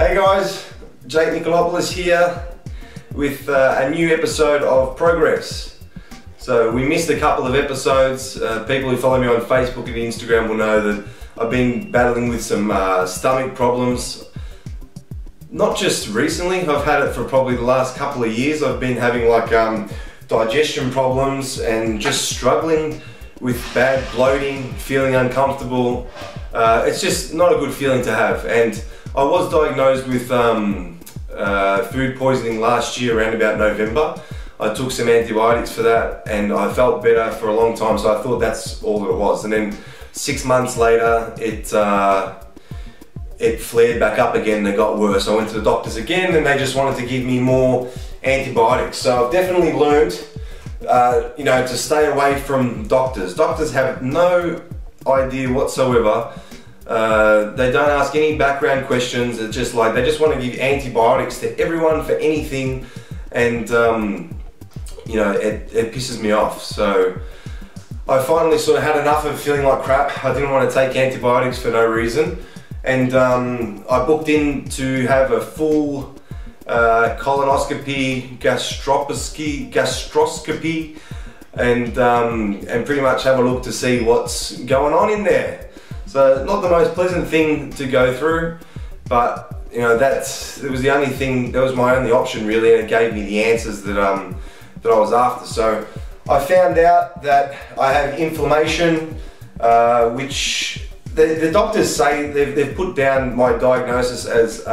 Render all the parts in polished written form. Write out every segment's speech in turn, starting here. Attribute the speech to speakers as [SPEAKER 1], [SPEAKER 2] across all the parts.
[SPEAKER 1] Hey guys, Nikolopoulos here with a new episode of Progress. So we missed a couple of episodes. People who follow me on Facebook and Instagram will know that I've been battling with some stomach problems. Not just recently, I've had it for probably the last couple of years. I've been having like digestion problems and just struggling with bad bloating, feeling uncomfortable. It's just not a good feeling to have. And I was diagnosed with food poisoning last year around about November. I took some antibiotics for that and I felt better for a long time, so I thought that's all that it was. And then 6 months later, it flared back up again and it got worse. I went to the doctors again and they just wanted to give me more antibiotics. So I've definitely learned to stay away from doctors. Doctors have no idea whatsoever. They don't ask any background questions. It's just like they just want to give antibiotics to everyone for anything, and it pisses me off. So I finally sort of had enough of feeling like crap. I didn't want to take antibiotics for no reason, and I booked in to have a full colonoscopy, gastroscopy, and pretty much have a look to see what's going on in there. So not the most pleasant thing to go through, but it was the only thing, that was my only option really, and it gave me the answers that I was after. So I found out that I have inflammation, which the doctors say they've put down my diagnosis as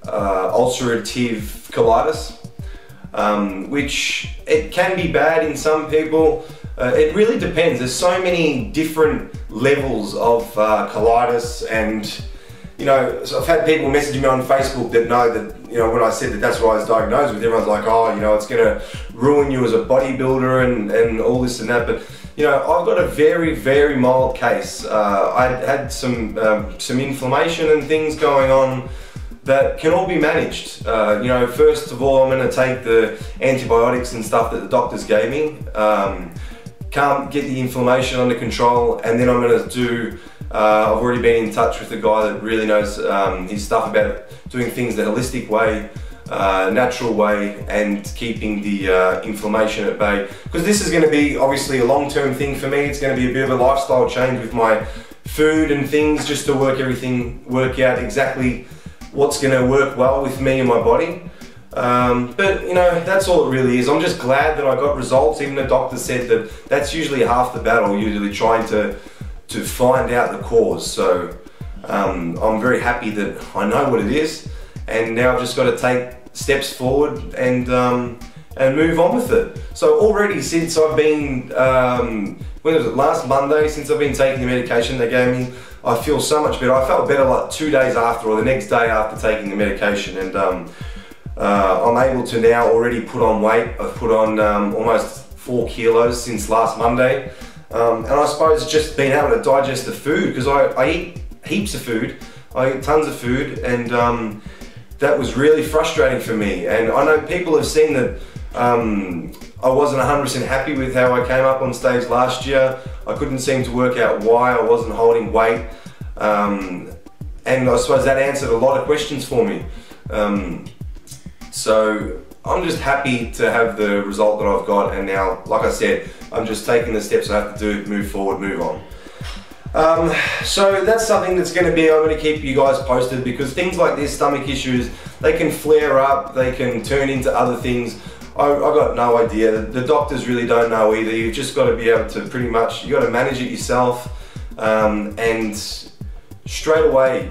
[SPEAKER 1] ulcerative colitis, which it can be bad in some people. It really depends. There's so many different levels of colitis, and so I've had people message me on Facebook that know that when I said that that's what I was diagnosed with, everyone's like, oh, it's gonna ruin you as a bodybuilder and all this and that. But I've got a very, very mild case. I had some inflammation and things going on that can all be managed. First of all, I'm going to take the antibiotics and stuff that the doctors gave me. Can't get the inflammation under control, and then I'm going to do, I've already been in touch with a guy that really knows his stuff about doing things the holistic way, natural way, and keeping the inflammation at bay. Because this is going to be obviously a long-term thing for me. It's going to be a bit of a lifestyle change with my food and things, just to work out exactly what's going to work well with me and my body. But that's all it really is. I'm just glad that I got results. Even the doctor said that that's usually half the battle, usually trying to find out the cause. So I'm very happy that I know what it is, and now I've just got to take steps forward and move on with it. So already since I've been, when was it, last Monday, since I've been taking the medication they gave me, I feel so much better. I felt better like 2 days after, or the next day after taking the medication, and I'm able to now already put on weight. I've put on almost 4 kilos since last Monday, and I suppose just being able to digest the food, because I eat heaps of food, I eat tons of food, and that was really frustrating for me. And I know people have seen that I wasn't 100% happy with how I came up on stage last year. I couldn't seem to work out why I wasn't holding weight, and I suppose that answered a lot of questions for me. So I'm just happy to have the result that I've got, and now, like I said, I'm just taking the steps I have to do, move forward, move on. So that's something that's going to be, I'm going to keep you guys posted, because things like this, stomach issues, they can flare up, they can turn into other things. I got no idea. The doctors really don't know either. You've just got to be able to you got to manage it yourself, and straight away,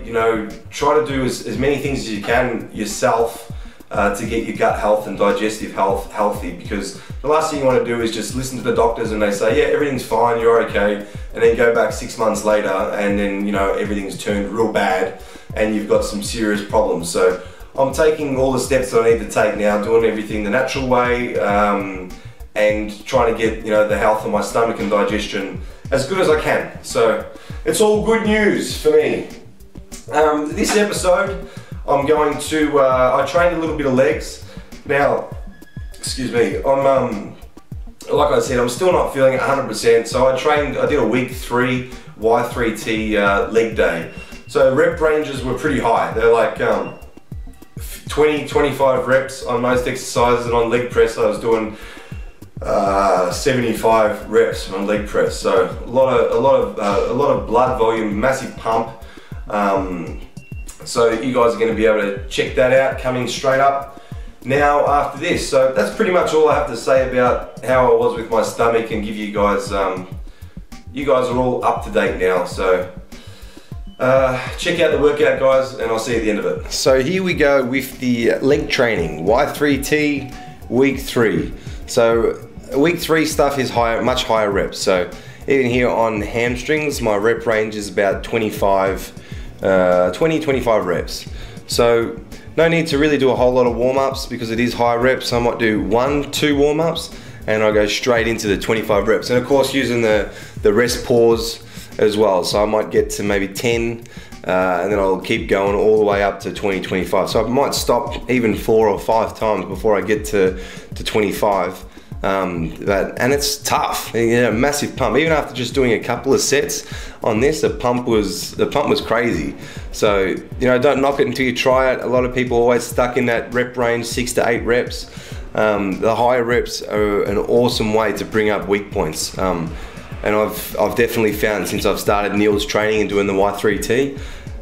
[SPEAKER 1] try to do as many things as you can yourself to get your gut health and digestive health healthy, because the last thing you want to do is just listen to the doctors and they say, yeah, everything's fine, you're okay, and then go back 6 months later and then everything's turned real bad and you've got some serious problems. So I'm taking all the steps that I need to take now, doing everything the natural way, and trying to get the health of my stomach and digestion as good as I can. So it's all good news for me. This episode, I'm going to, I trained a little bit of legs. Now, excuse me, like I said, I'm still not feeling it 100%, so I did a week 3 Y3T leg day. So rep ranges were pretty high. They're like 20, 25 reps on most exercises, and on leg press I was doing 75 reps on leg press. So a lot of blood volume, massive pump. So you guys are going to be able to check that out coming straight up now after this. So that's pretty much all I have to say about how I was with my stomach, and give you guys, you guys are all up to date now. So check out the workout, guys, and I'll see you at the end of it. So here we go with the leg training, Y3T week 3. So week 3 stuff is higher, much higher reps. So even here on hamstrings, my rep range is about 25 reps. So no need to really do a whole lot of warm-ups because it is high reps. I might do 1-2 warm-ups and I'll go straight into the 25 reps. And of course using the rest pause as well. So I might get to maybe 10 and then I'll keep going all the way up to 20-25. So I might stop even 4 or 5 times before I get to 25. And it's tough, you know, massive pump. Even after just doing a couple of sets on this, the pump was crazy. So, you know, don't knock it until you try it. A lot of people are always stuck in that rep range, 6 to 8 reps. The higher reps are an awesome way to bring up weak points. And I've definitely found since I've started Neil's training and doing the Y3T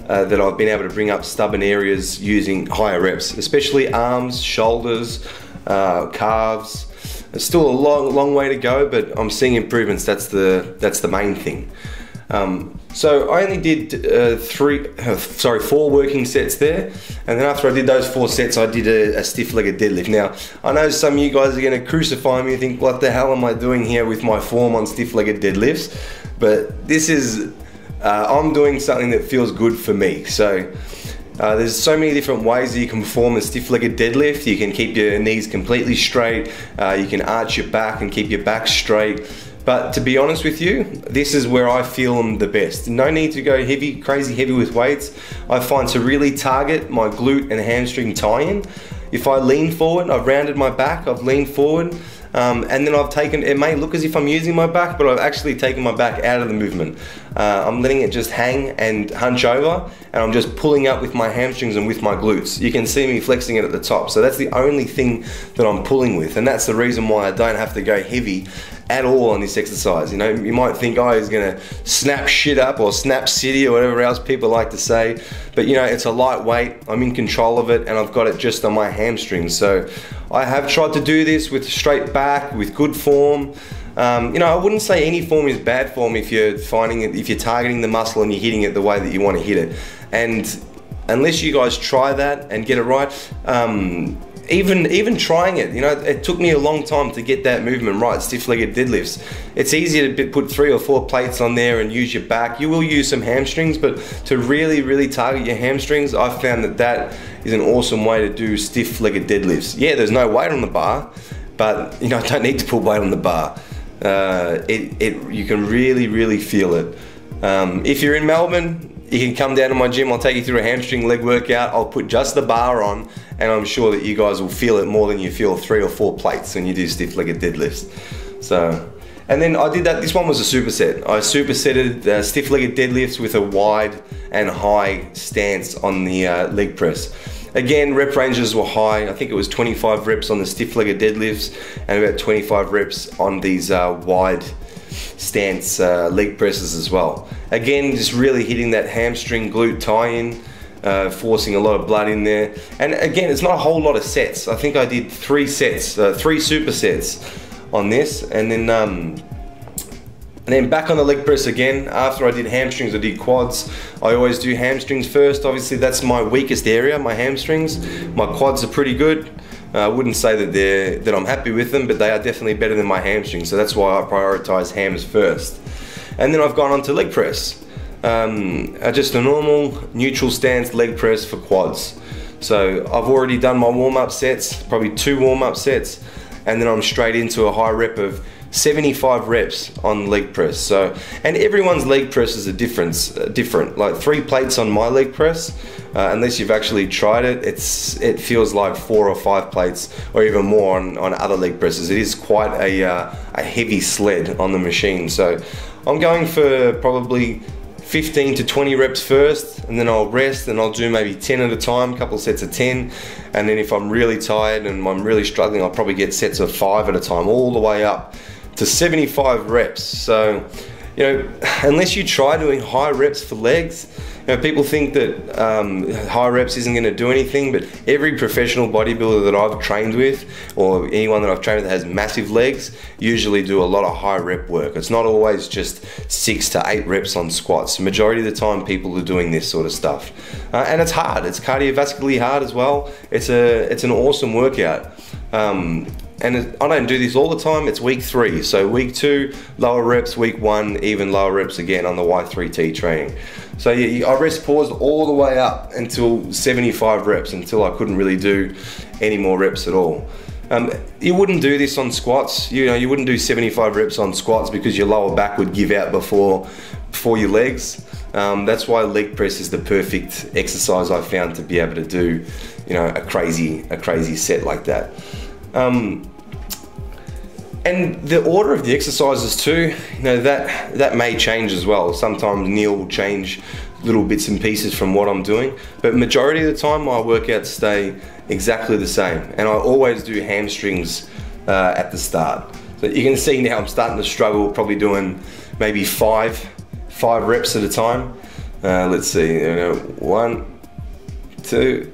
[SPEAKER 1] that I've been able to bring up stubborn areas using higher reps, especially arms, shoulders, calves. It's still a long way to go, but I'm seeing improvements. That's the main thing. So I only did 4 working sets there, and then after I did those 4 sets, I did a stiff-legged deadlift. Now, I know some of you guys are going to crucify me and think, what the hell am I doing here with my form on stiff-legged deadlifts? But this is, I'm doing something that feels good for me. So there's so many different ways that you can perform a stiff-legged deadlift. You can keep your knees completely straight, you can arch your back and keep your back straight. But to be honest with you, this is where I feel I'm the best. No need to go heavy, crazy heavy with weights. I find to really target my glute and hamstring tie-in. If I lean forward, I've rounded my back, I've leaned forward, and then I've taken, it may look as if I'm using my back, but I've actually taken my back out of the movement. I'm letting it just hang and hunch over, and I'm just pulling up with my hamstrings and with my glutes. You can see me flexing it at the top. So that's the only thing that I'm pulling with, and that's the reason why I don't have to go heavy at all on this exercise. You know, you might think, oh, he's gonna snap shit up or snap city or whatever else people like to say, but you know, it's a lightweight, I'm in control of it, and I've got it just on my hamstrings. So I have tried to do this with straight back, with good form. You know, I wouldn't say any form is bad form if you're finding it, if you're targeting the muscle and you're hitting it the way that you want to hit it. And unless you guys try that and get it right, even trying it, you know, it took me a long time to get that movement right, stiff-legged deadlifts. It's easier to put 3 or 4 plates on there and use your back. You will use some hamstrings, but to really target your hamstrings, I've found that is an awesome way to do stiff-legged deadlifts. Yeah, there's no weight on the bar, but you know, I don't need to put weight on the bar. You can really feel it. If you're in Melbourne, you can come down to my gym. I'll take you through a hamstring leg workout. I'll put just the bar on, and I'm sure that you guys will feel it more than you feel 3 or 4 plates when you do stiff-legged deadlifts. So, and then I did that. This one was a superset. I supersetted stiff-legged deadlifts with a wide and high stance on the leg press. Again, rep ranges were high. I think it was 25 reps on the stiff-legged deadlifts and about 25 reps on these wide stance leg presses as well. Again, just really hitting that hamstring glute tie-in, forcing a lot of blood in there. And again, it's not a whole lot of sets. I think I did 3 sets, 3 supersets on this, and then back on the leg press again. After I did hamstrings, I did quads. I always do hamstrings first. Obviously, that's my weakest area, my hamstrings. My quads are pretty good. I wouldn't say that I'm happy with them, but they are definitely better than my hamstrings. So that's why I prioritize hams first. And then I've gone on to leg press. Just a normal neutral stance leg press for quads. So I've already done my warm-up sets, probably 2 warm-up sets, and then I'm straight into a high rep of 75 reps on leg press. So, and everyone's leg presses are different. Like 3 plates on my leg press, unless you've actually tried it, it feels like 4 or 5 plates or even more on other leg presses. It is quite a heavy sled on the machine. So I'm going for probably 15 to 20 reps first, and then I'll rest, and I'll do maybe 10 at a time, a couple of sets of 10. And then if I'm really tired and I'm really struggling, I'll probably get sets of 5 at a time, all the way up to 75 reps. So, you know, unless you try doing high reps for legs, you know, people think that high reps isn't going to do anything, but every professional bodybuilder that I've trained with, or anyone that I've trained with that has massive legs, usually do a lot of high rep work. It's not always just 6 to 8 reps on squats. The majority of the time people are doing this sort of stuff. And it's hard, it's cardiovascularly hard as well. It's an awesome workout. And I don't do this all the time. It's week 3. So week 2, lower reps, week 1, even lower reps again on the Y3T training. So yeah, I rest paused all the way up until 75 reps, until I couldn't really do any more reps at all. You wouldn't do this on squats. You know, you wouldn't do 75 reps on squats because your lower back would give out before your legs. That's why leg press is the perfect exercise I found to be able to do, you know, a crazy set like that. And the order of the exercises too, you know, that may change as well. Sometimes Neil will change little bits and pieces from what I'm doing, but majority of the time my workouts stay exactly the same. And I always do hamstrings at the start. So you can see now I'm starting to struggle, probably doing maybe five reps at a time. Let's see, you know, 1, 2,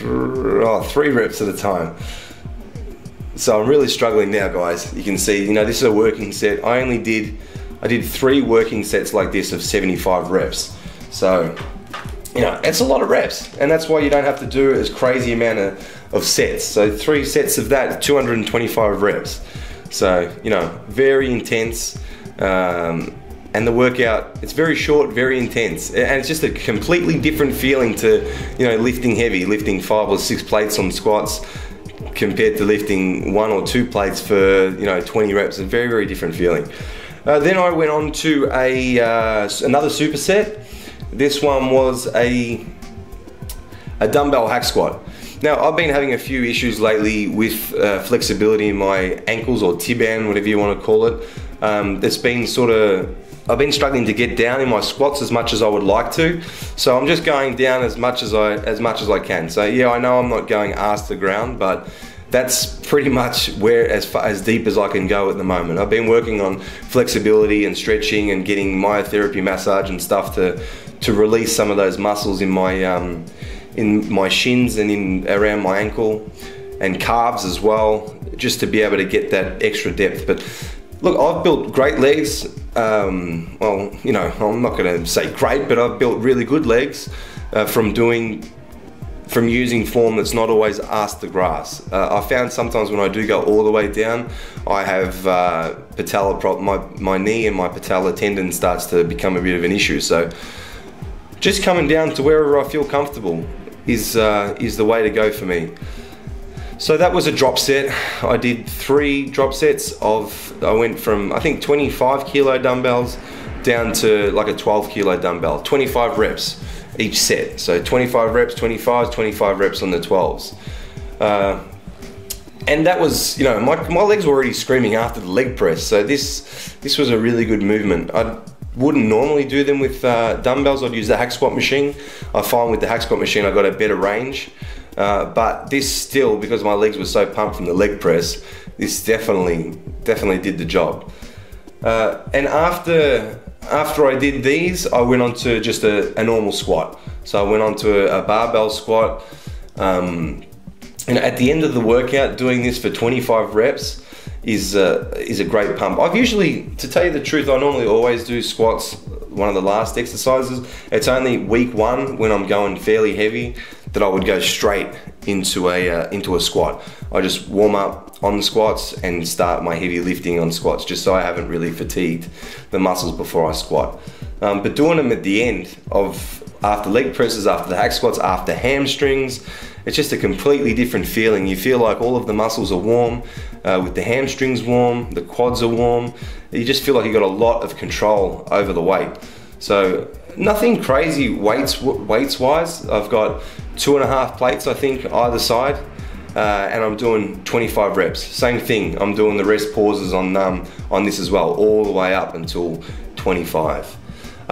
[SPEAKER 1] 3 reps at a time. So I'm really struggling now, guys. You can see, you know, this is a working set. I did 3 working sets like this of 75 reps. So, you know, it's a lot of reps, and that's why you don't have to do as crazy amount of sets. So 3 sets of that, 225 reps. So, you know, very intense. And the workout, it's very short, very intense. And it's just a completely different feeling to, you know, lifting heavy, lifting 5 or 6 plates on squats, compared to lifting 1 or 2 plates for, you know, 20 reps. A very, very different feeling. Then I went on to another superset. This one was a dumbbell hack squat. Now, I've been having a few issues lately with flexibility in my ankles, or tibia, whatever you want to call it. I've been struggling to get down in my squats as much as I would like to. So I'm just going down as much as I can. So yeah, I know I'm not going arse to ground, but that's pretty much where as deep as I can go at the moment. I've been working on flexibility and stretching and getting myotherapy massage and stuff to release some of those muscles in my shins and around my ankle and calves as well, just to be able to get that extra depth. But look, I've built great legs. Well, you know, I'm not going to say great, but I've built really good legs from using form that's not always arse to grass. I found sometimes when I do go all the way down, I have patella problem. My knee and my patella tendon starts to become a bit of an issue. So just coming down to wherever I feel comfortable is the way to go for me. So that was a drop set. I did 3 drop sets I went from, I think, 25 kilo dumbbells down to like a 12 kilo dumbbell, 25 reps each set. So 25 reps, 25s, 25 reps on the 12s. And that was, you know, my legs were already screaming after the leg press. So this was a really good movement. I wouldn't normally do them with dumbbells. I'd use the hack squat machine. I find with the hack squat machine, I got a better range. But this still, because my legs were so pumped from the leg press, this definitely did the job. And after I did these, I went on to just a normal squat. So I went on to a barbell squat. And at the end of the workout, doing this for 25 reps is a great pump. I've usually, to tell you the truth, I normally always do squats, one of the last exercises. It's only week 1 when I'm going fairly heavy that I would go straight into a squat. I just warm up on the squats and start my heavy lifting on squats, just so I haven't really fatigued the muscles before I squat. But doing them at the end after leg presses, after the hack squats, after hamstrings, it's just a completely different feeling. You feel like all of the muscles are warm, with the hamstrings warm, the quads are warm. You just feel like you got a lot of control over the weight. So nothing crazy weights wise. I've got 2.5 plates, I think, either side, and I'm doing 25 reps. Same thing, I'm doing the rest pauses on this as well, all the way up until 25.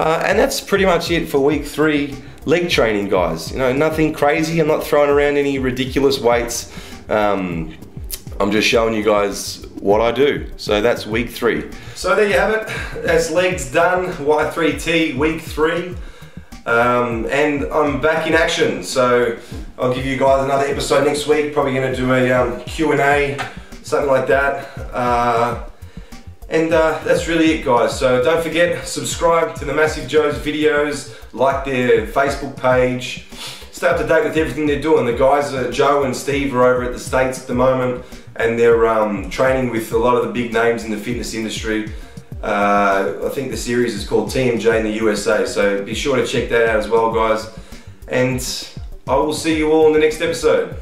[SPEAKER 1] And that's pretty much it for week 3 leg training, guys. You know, nothing crazy. I'm not throwing around any ridiculous weights. I'm just showing you guys what I do. So that's week 3. So there you have it. That's legs done. Y3T week 3. And I'm back in action. So I'll give you guys another episode next week. Probably going to do a Q&A, something like that. And that's really it, guys. So don't forget, subscribe to the Massive Joe's videos, like their Facebook page, stay up to date with everything they're doing. The guys, Joe and Steve, are over at the States at the moment, and they're training with a lot of the big names in the fitness industry. I think the series is called TMJ in the USA, so be sure to check that out as well, guys. And I will see you all in the next episode.